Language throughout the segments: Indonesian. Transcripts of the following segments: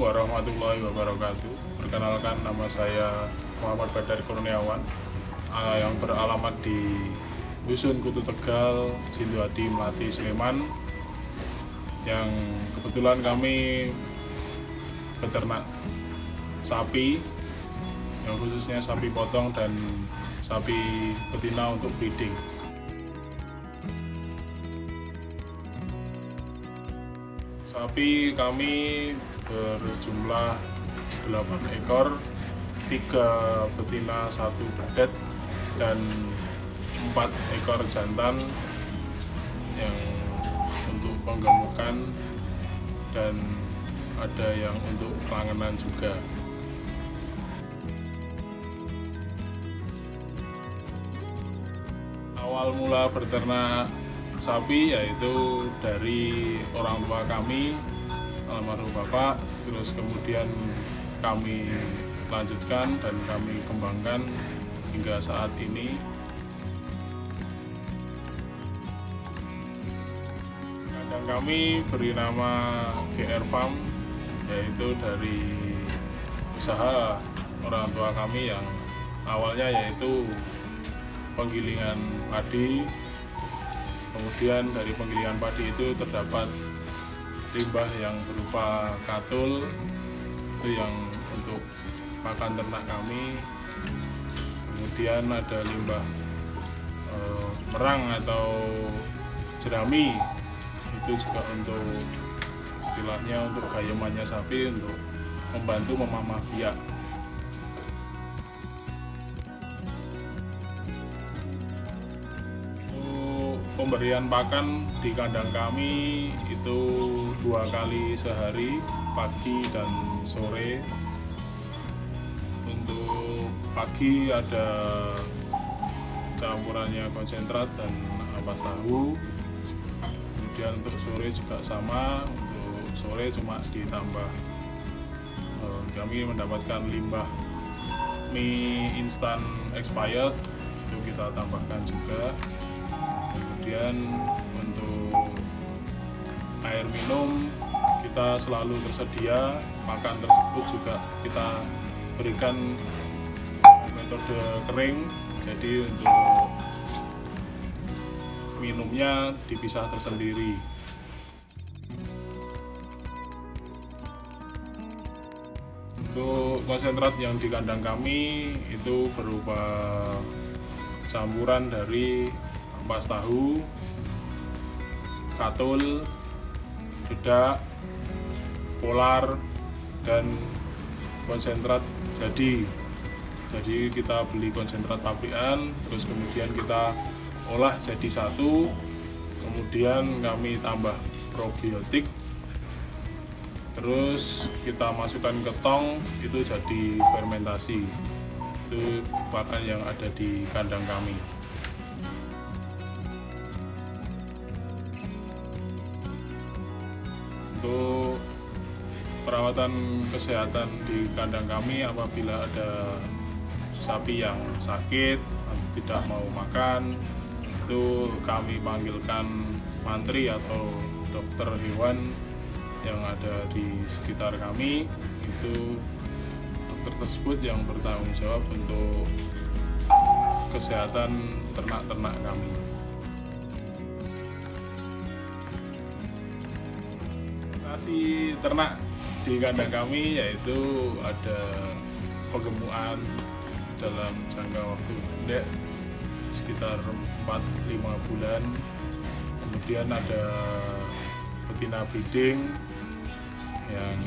warahmatullahi wabarakatuh. Perkenalkan, nama saya Muhammad Badar Kurniawan yang beralamat di Dusun Kutu Tegal, Sinduadi, Melati, Sleman. Yang kebetulan kami beternak sapi, yang khususnya sapi potong dan sapi betina untuk breeding. Sapi kami berjumlah 8 ekor, 3 betina, 1 bedet, dan 4 ekor jantan yang untuk penggemukan dan ada yang untuk kelangenan juga. Awal mula beternak sapi yaitu dari orang tua kami, almarhum bapak, terus kemudian kami lanjutkan dan kami kembangkan hingga saat ini. Kandang kami beri nama GR Farm, yaitu dari usaha orang tua kami yang awalnya yaitu penggilingan padi. Kemudian dari penggilingan padi itu terdapat limbah yang berupa katul, itu yang untuk pakan ternak kami. Kemudian ada limbah merang atau jerami, itu juga untuk istilahnya untuk gayemannya sapi untuk membantu memamah biak. Pemberian pakan di kandang kami itu 2 kali sehari, pagi dan sore. Untuk pagi ada campurannya konsentrat dan ampas tahu. Kemudian untuk sore juga sama, untuk sore cuma ditambah. Kami mendapatkan limbah mie instan expired, itu kita tambahkan juga. Kemudian untuk air minum kita selalu tersedia, makan tersebut juga kita berikan metode kering, jadi untuk minumnya dipisah tersendiri. Untuk konsentrat yang di kandang kami itu berupa campuran dari ampas tahu, katul, dedak, polar, dan konsentrat jadi. Jadi kita beli konsentrat pabrikan, terus kemudian kita olah jadi satu, kemudian kami tambah probiotik, terus kita masukkan ke tong, itu jadi fermentasi. Itu pakan yang ada di kandang kami. Untuk perawatan kesehatan di kandang kami, apabila ada sapi yang sakit atau tidak mau makan, itu kami panggilkan mantri atau dokter hewan yang ada di sekitar kami. Itu dokter tersebut yang bertanggung jawab untuk kesehatan ternak-ternak kami. Ternak di kandang kami yaitu ada penggemukan dalam jangka waktu pendek sekitar 4-5 bulan, kemudian ada betina breeding yang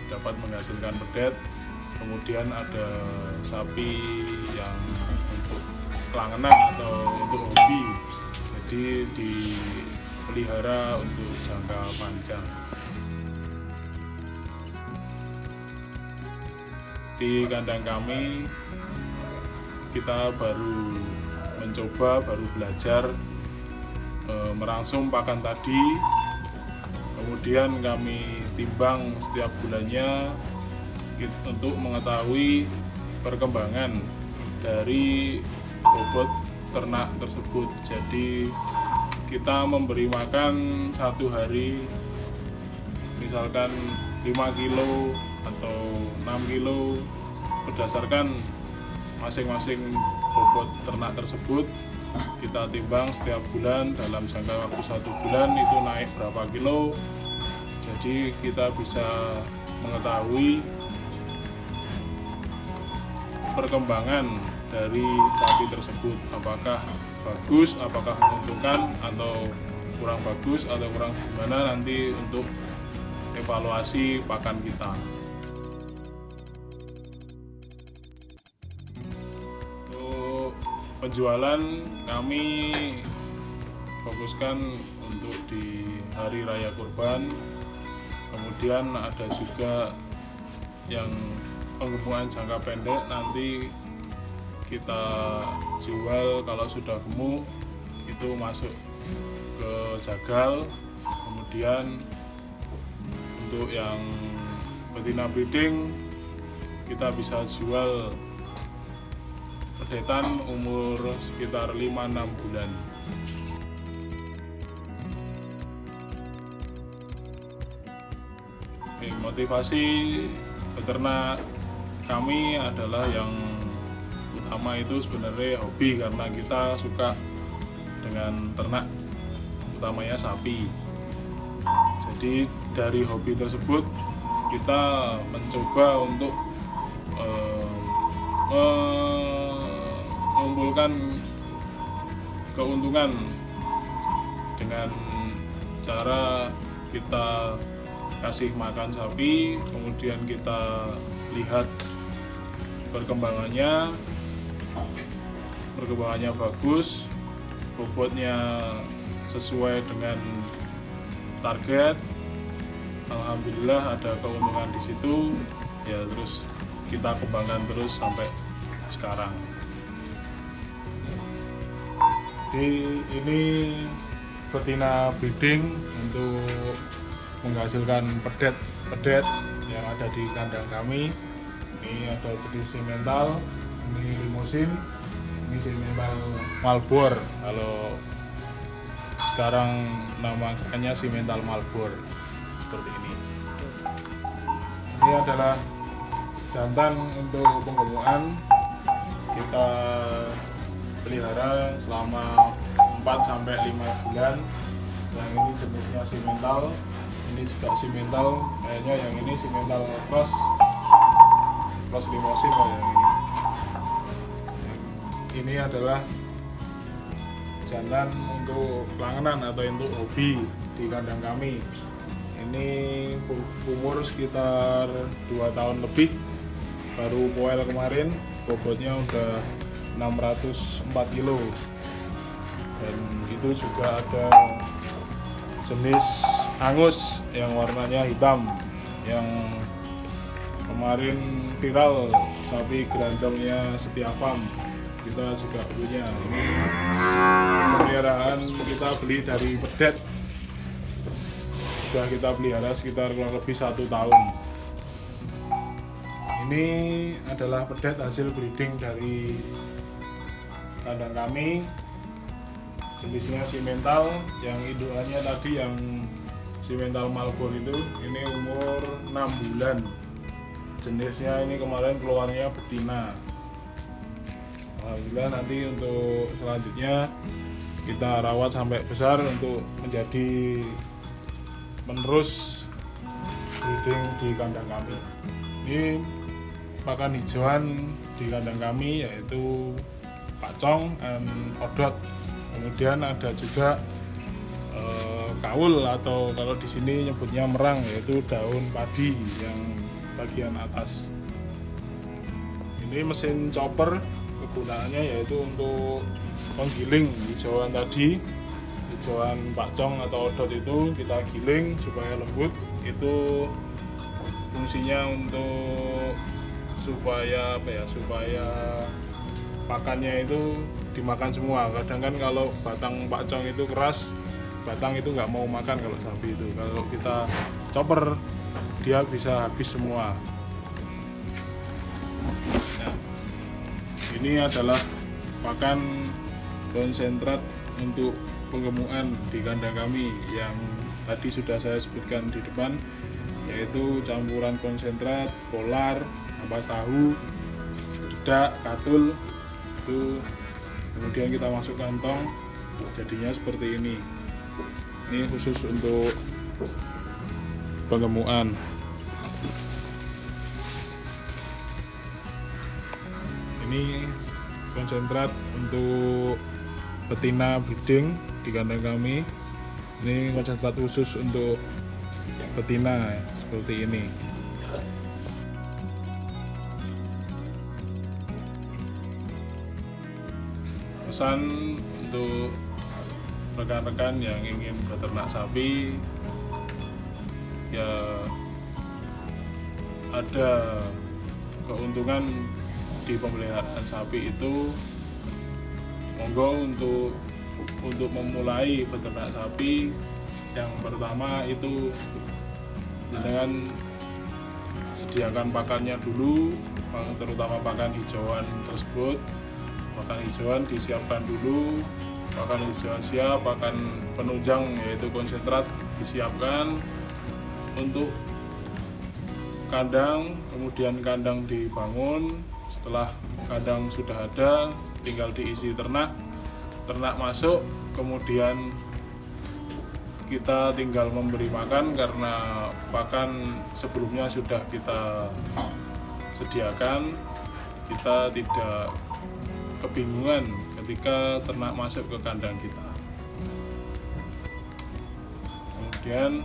dapat menghasilkan bedet, kemudian ada sapi yang untuk kelangenan atau untuk hobi, jadi dipelihara untuk jangka panjang. Di kandang kami kita baru belajar merangsung pakan tadi, kemudian kami timbang setiap bulannya untuk mengetahui perkembangan dari bobot ternak tersebut. Jadi kita memberi makan 1 hari misalkan 5 kilo atau 6 kilo berdasarkan masing-masing bobot ternak tersebut. Kita timbang setiap bulan dalam jangka waktu 1 bulan itu naik berapa kilo, jadi kita bisa mengetahui perkembangan dari sapi tersebut, apakah bagus, apakah menguntungkan atau kurang bagus atau kurang gimana, nanti untuk evaluasi pakan kita. Untuk penjualan kami fokuskan untuk di hari raya kurban, kemudian ada juga yang penggemukan jangka pendek, nanti kita jual kalau sudah gemuk itu masuk ke jagal. Kemudian untuk yang betina breeding kita bisa jual pedetan umur sekitar 5-6 bulan. Motivasi peternak kami adalah yang utama itu sebenarnya hobi, karena kita suka dengan ternak, utamanya sapi. Jadi dari hobi tersebut kita mencoba untuk mengumpulkan keuntungan dengan cara kita kasih makan sapi, kemudian kita lihat perkembangannya bagus, bobotnya sesuai dengan target. Alhamdulillah ada keuntungan di situ, ya terus kita kembangkan terus sampai sekarang. Jadi ini betina breeding untuk menghasilkan pedet yang ada di kandang kami. Ini ada jenis simental, ini limosin, ini simental Malbor. Kalau sekarang namanya simental Malbor, seperti ini. Ini adalah jantan untuk penggemukan, kita pelihara selama 4-5 bulan. Yang ini jenisnya simental, ini juga simental, kayaknya yang ini simental cross limosin yang ini. Ini adalah jantan untuk pelangganan atau untuk hobi di kandang kami. Ini umur sekitar 2 tahun lebih, baru poel kemarin, bobotnya udah 604 kilo. Dan itu juga ada jenis angus yang warnanya hitam, yang kemarin viral, sapi gerandongnya Setia Farm, kita juga punya. Ini pemeliharaan kita beli dari pedet, sudah kita pelihara sekitar kurang lebih 1 tahun. Ini adalah pedet hasil breeding dari kandang kami, jenisnya simental, yang indukannya tadi yang simental Malbor itu, ini umur 6 bulan. Jenisnya ini kemarin keluarnya betina. Alhamdulillah nanti untuk selanjutnya kita rawat sampai besar untuk menjadi penerus breeding di kandang kami. Ini pakan hijauan di kandang kami yaitu pacong dan odot. Kemudian ada juga kaul, atau kalau di sini nyebutnya merang, yaitu daun padi yang bagian atas. Ini mesin chopper, kegunaannya yaitu untuk menggiling hijauan tadi, hijauan pacong atau odot itu kita giling supaya lembut. Itu fungsinya untuk supaya supaya pakannya itu dimakan semua. Kadang kan kalau batang pacong itu keras, batang itu nggak mau makan kalau sapi itu. Kalau kita chopper, dia bisa habis semua. Nah, ini adalah pakan konsentrat untuk penggemukan di kandang kami yang tadi sudah saya sebutkan di depan, yaitu campuran konsentrat, polar, ampas tahu, dedak, katul. Itu kemudian kita masuk kantong, jadinya seperti ini. Ini khusus untuk penggemukan. Ini konsentrat untuk betina breeding di kandang kami. Ini konsentrat khusus untuk betina seperti ini. Pesan untuk rekan-rekan yang ingin beternak sapi, ya ada keuntungan di pemeliharaan sapi itu. Monggo untuk memulai beternak sapi, yang pertama itu dengan sediakan pakannya dulu, terutama pakan hijauan tersebut. Pakan hijauan disiapkan dulu, pakan hijauan siap, pakan penunjang yaitu konsentrat disiapkan. Untuk kandang, kemudian kandang dibangun. Setelah kandang sudah ada, tinggal diisi ternak masuk, kemudian kita tinggal memberi makan karena pakan sebelumnya sudah kita sediakan. Kita tidak kebingungan ketika ternak masuk ke kandang kita. Kemudian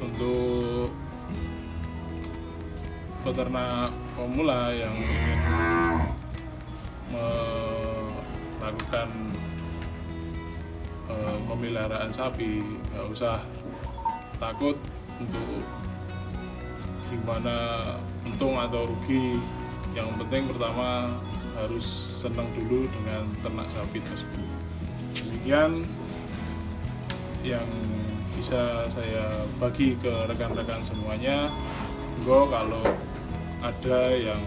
untuk peternak pemula yang ingin melakukan pemeliharaan sapi, nggak usah takut untuk gimana untung atau rugi. Yang penting pertama harus senang dulu dengan ternak sapi tersebut. Demikian yang bisa saya bagi ke rekan-rekan semuanya. Kalau ada yang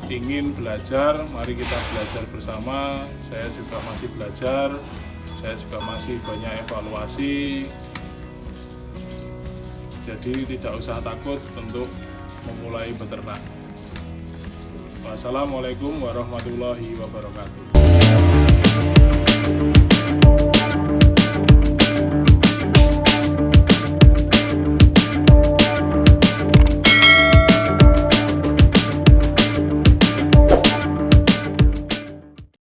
ingin belajar, mari kita belajar bersama. Saya juga masih belajar, saya juga masih banyak evaluasi. Jadi tidak usah takut untuk memulai beternak. Wassalamualaikum warahmatullahi wabarakatuh.